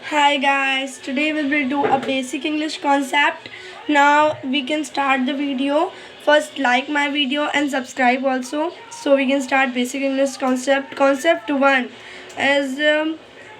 Hi guys, today we will do a basic English concept. Now we can start the video. First like my video and subscribe also. So we can start basic English concept. Concept 1 is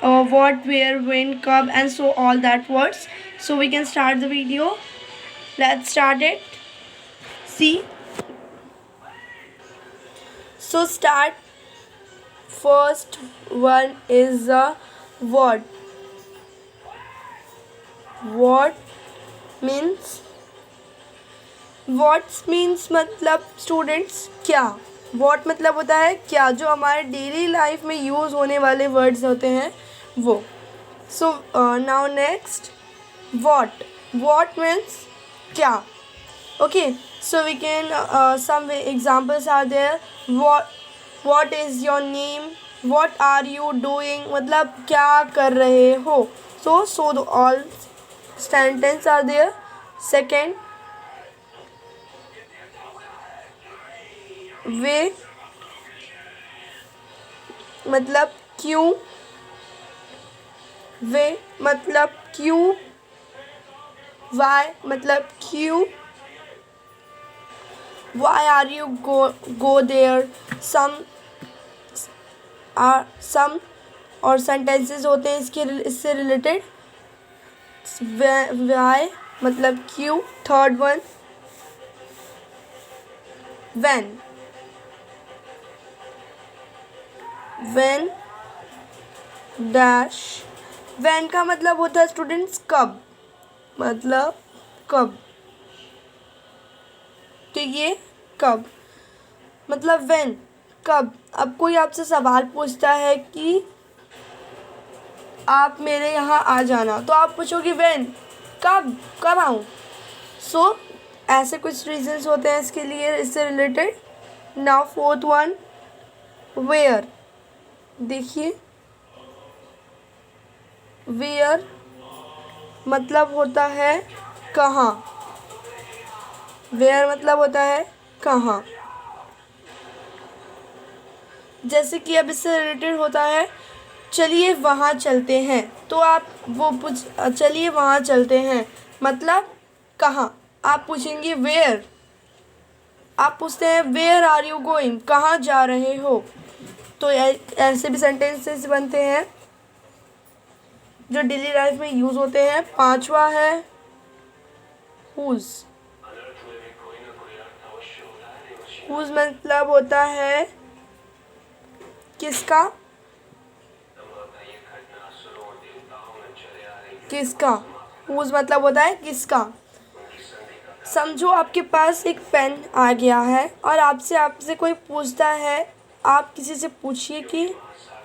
what, where, when, kab and so all that words. So we can start the video. Let's start it. See. So start. First one is a what. What means what's means मतलब students क्या. What मतलब होता है क्या, जो हमारे daily life में use होने वाले वर्ड्स होते हैं वो. So now next what. What means क्या. Okay, so we can some examples are there. What is your name. What are you doing मतलब क्या कर रहे हो. So all sentence are there. Second, why मतलब क्यों. वे मतलब क्यों. why मतलब क्यों. why are you go there. some और sentences होते हैं इससे रिलेटेड. why मतलब क्यों. Third one when dash. when का मतलब होता है स्टूडेंट्स कब. मतलब कब. तो ये कब मतलब when कब. अब कोई आपसे सवाल पूछता है कि आप मेरे यहाँ आ जाना, तो आप पूछोगे व्हेन कब. कब आऊँ. सो ऐसे कुछ रीजंस होते हैं इसके लिए, इससे related. Now fourth one where. देखिए वेयर मतलब होता है कहाँ. वेयर मतलब होता है कहाँ. जैसे कि अब इससे रिलेटेड होता है चलिए वहाँ चलते हैं, तो आप वो चलिए वहाँ चलते हैं मतलब कहाँ. आप पूछेंगे वेयर. आप पूछते हैं वेयर आर यू गोइंग, कहाँ जा रहे हो. तो ऐसे भी सेंटेंसेस बनते हैं जो डेली लाइफ में यूज़ होते हैं. पांचवा है हुज. हुज मतलब होता है किसका. किसका. हुज मतलब होता है किसका. समझो आपके पास एक पेन आ गया है और आपसे कोई पूछता है. आप किसी से पूछिए कि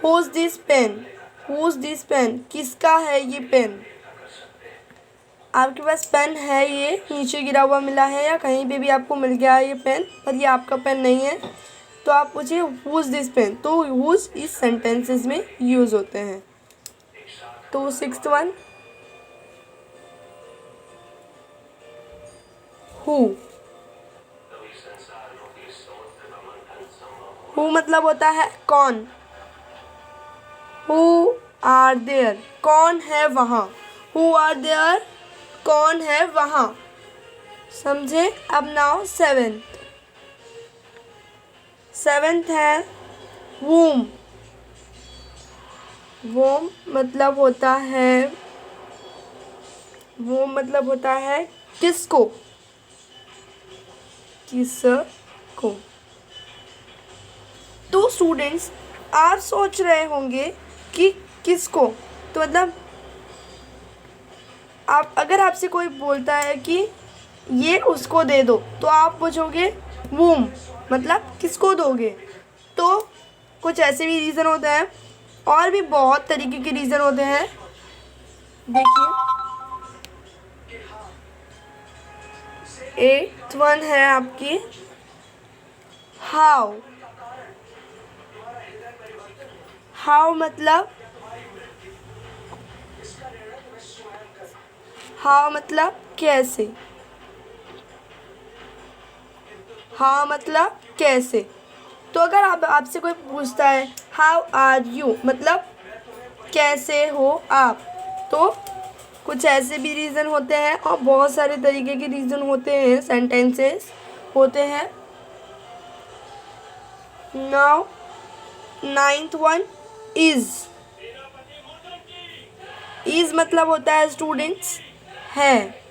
whose this pen. Whose this pen किसका है ये पेन. आपके पास पेन है, ये नीचे गिरा हुआ मिला है या कहीं पे भी आपको मिल गया है ये पेन, पर ये आपका पेन नहीं है. तो आप पूछिए हुज दिस पेन. तो हुज इस सेंटेंसेस में यूज़ होते हैं. तो सिक्स्थ वन हु. हु मतलब होता है कौन. हु आर देयर कौन है वहाँ. हु आर देयर कौन है वहाँ. समझे. अब नाउ सेवेंथ है वूम. वोम मतलब होता है किसको. किसको. तो स्टूडेंट्स आप सोच रहे होंगे कि किसको. तो मतलब अगर आपसे कोई बोलता है कि ये उसको दे दो, तो आप पूछोगे वूम मतलब किसको दोगे. तो कुछ ऐसे भी रीज़न होते हैं और भी बहुत तरीके के रीज़न होते हैं. देखिए एट्थ वन है आपकी हाउ. हाउ मतलब कैसे. हाँ मतलब कैसे. तो अगर आपसे कोई पूछता है हाउ आर यू मतलब कैसे हो आप, तो कुछ ऐसे भी रीज़न होते हैं और बहुत सारे तरीके के रीज़न होते हैं, सेंटेंसेस होते हैं। Now ninth one, is. Is मतलब होता है स्टूडेंट्स है।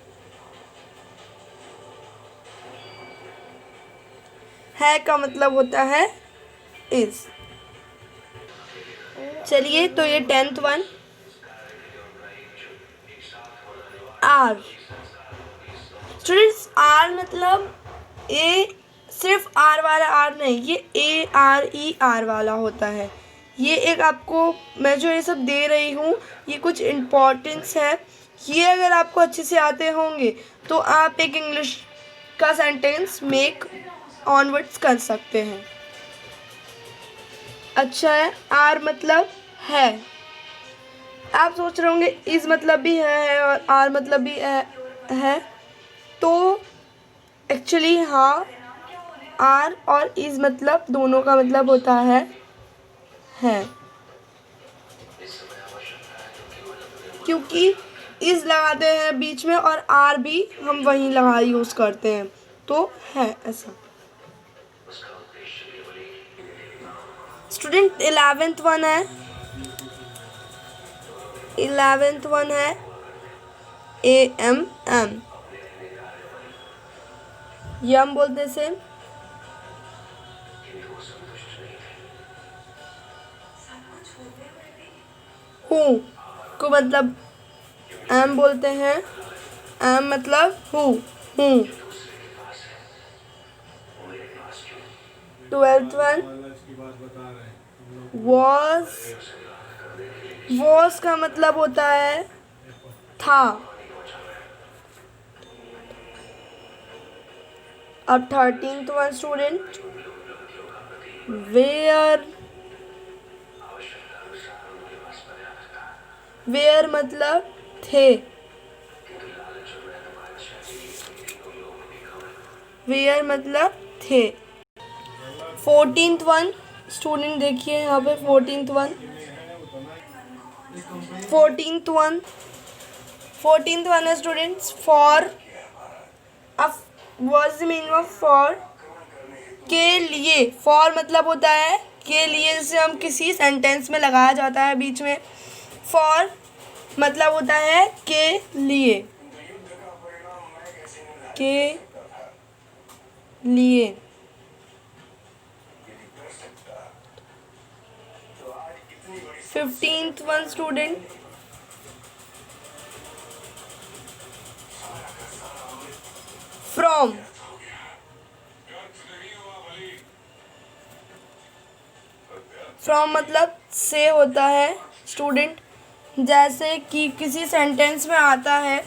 है का मतलब होता है इज़। चलिए, तो ये 10th one, are. Students are मतलब ए, सिर्फ आर वाला आर नहीं, ये ARER वाला होता है। ये एक आपको मैं जो ये सब दे रही हूँ ये कुछ इम्पोर्टेंस है। ये अगर आपको अच्छे से आते होंगे तो आप एक इंग्लिश का सेंटेंस मेक ऑनवर्ड्स कर सकते हैं। अच्छा है, आर मतलब है। आप सोच रहे होंगे इस मतलब भी है और आर मतलब भी है, तो एक्चुअली हाँ, आर और इज मतलब दोनों का मतलब होता है। क्योंकि इज लगाते हैं बीच में और आर भी हम वहीं लगा यूज़ करते हैं, तो है ऐसा। स्टूडेंट 11th वन है, 11th वन है AMM। यम बोलते से हूँ को मतलब एम बोलते हैं। एम मतलब हूँ। 12th वन, वॉज का मतलब होता है था। अब 13th one student, where. Where मतलब थे। वेयर मतलब थे। 14th वन स्टूडेंट, देखिए यहाँ पे 14th one, 14th one, 14th one है स्टूडेंट्स फॉर। अब what is the meaning of for? के लिए। फॉर मतलब होता है के लिए, जैसे हम किसी सेंटेंस में लगाया जाता है बीच में। फॉर मतलब होता है के लिए। के लिए। 15th one student, from. From मतलब से होता है स्टूडेंट। जैसे कि किसी सेंटेंस में आता है,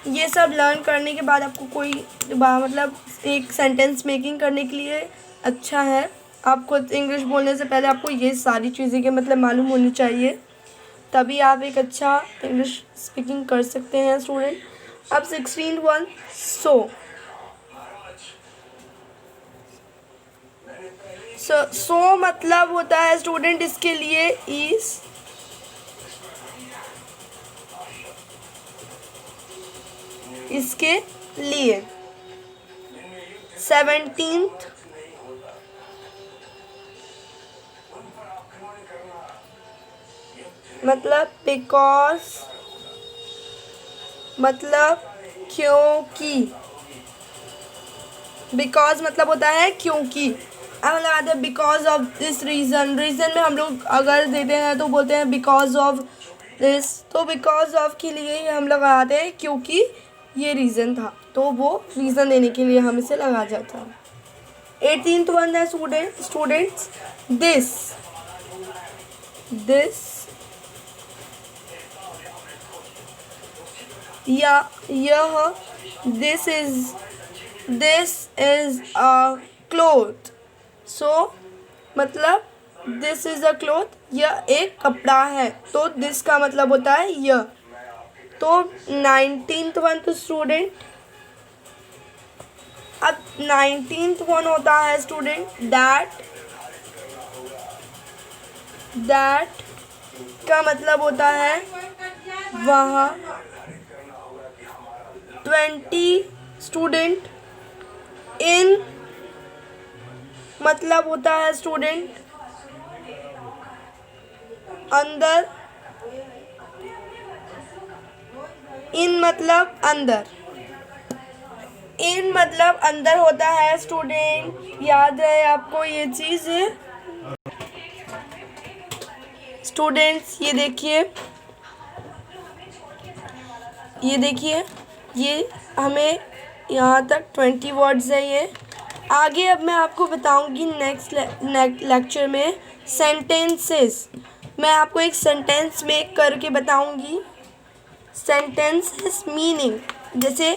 ये सब लर्न करने के बाद आपको कोई मतलब एक सेंटेंस मेकिंग करने के लिए अच्छा है। आपको इंग्लिश बोलने से पहले आपको ये सारी चीज़ें के मतलब मालूम होनी चाहिए, तभी आप एक अच्छा इंग्लिश स्पीकिंग कर सकते हैं स्टूडेंट। अब 16th वन, सो। सो मतलब होता है स्टूडेंट इसके लिए इज। इसके लिए। 17th मतलब बिकॉज, मतलब क्योंकि। बिकॉज मतलब होता है क्योंकि। अब हम लगाते हैं because of this reason. Reason में हम लोग अगर देते हैं तो बोलते हैं बिकॉज ऑफ दिस, तो बिकॉज ऑफ के लिए ही हम लगाते हैं क्योंकि ये रीज़न था, तो वो रीज़न देने के लिए हम इसे लगा जाता है। 18th वन है स्टूडेंट्स, दिस। दिस या यह, दिस इज अ क्लोथ। सो मतलब दिस इज अ क्लोथ, यह एक कपड़ा है, तो दिस का मतलब होता है यह। तो 19th वन तो स्टूडेंट, अब 19th वन होता है स्टूडेंट दैट। दैट का मतलब होता है वहाँ 20 स्टूडेंट इन मतलब होता है स्टूडेंट, अंदर, इन मतलब अंदर, इन मतलब अंदर होता है स्टूडेंट, याद रहे आपको ये चीज़। स्टूडेंट्स ये देखिए ये हमें यहाँ तक 20 वर्ड्स है ये। आगे अब मैं आपको बताऊंगी नेक्स्ट लेक्चर में सेंटेंसेस। मैं आपको एक सेंटेंस मेक करके बताऊंगी। सेंटेंसेस मीनिंग, जैसे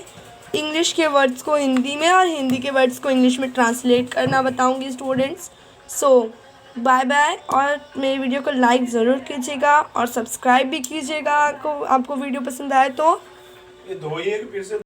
इंग्लिश के वर्ड्स को हिंदी में और हिंदी के वर्ड्स को इंग्लिश में ट्रांसलेट करना बताऊंगी स्टूडेंट्स। सो बाय बाय, और मेरी वीडियो को लाइक ज़रूर कीजिएगा और सब्सक्राइब भी कीजिएगा। आपको वीडियो पसंद आए तो। ये धोइए फिर से।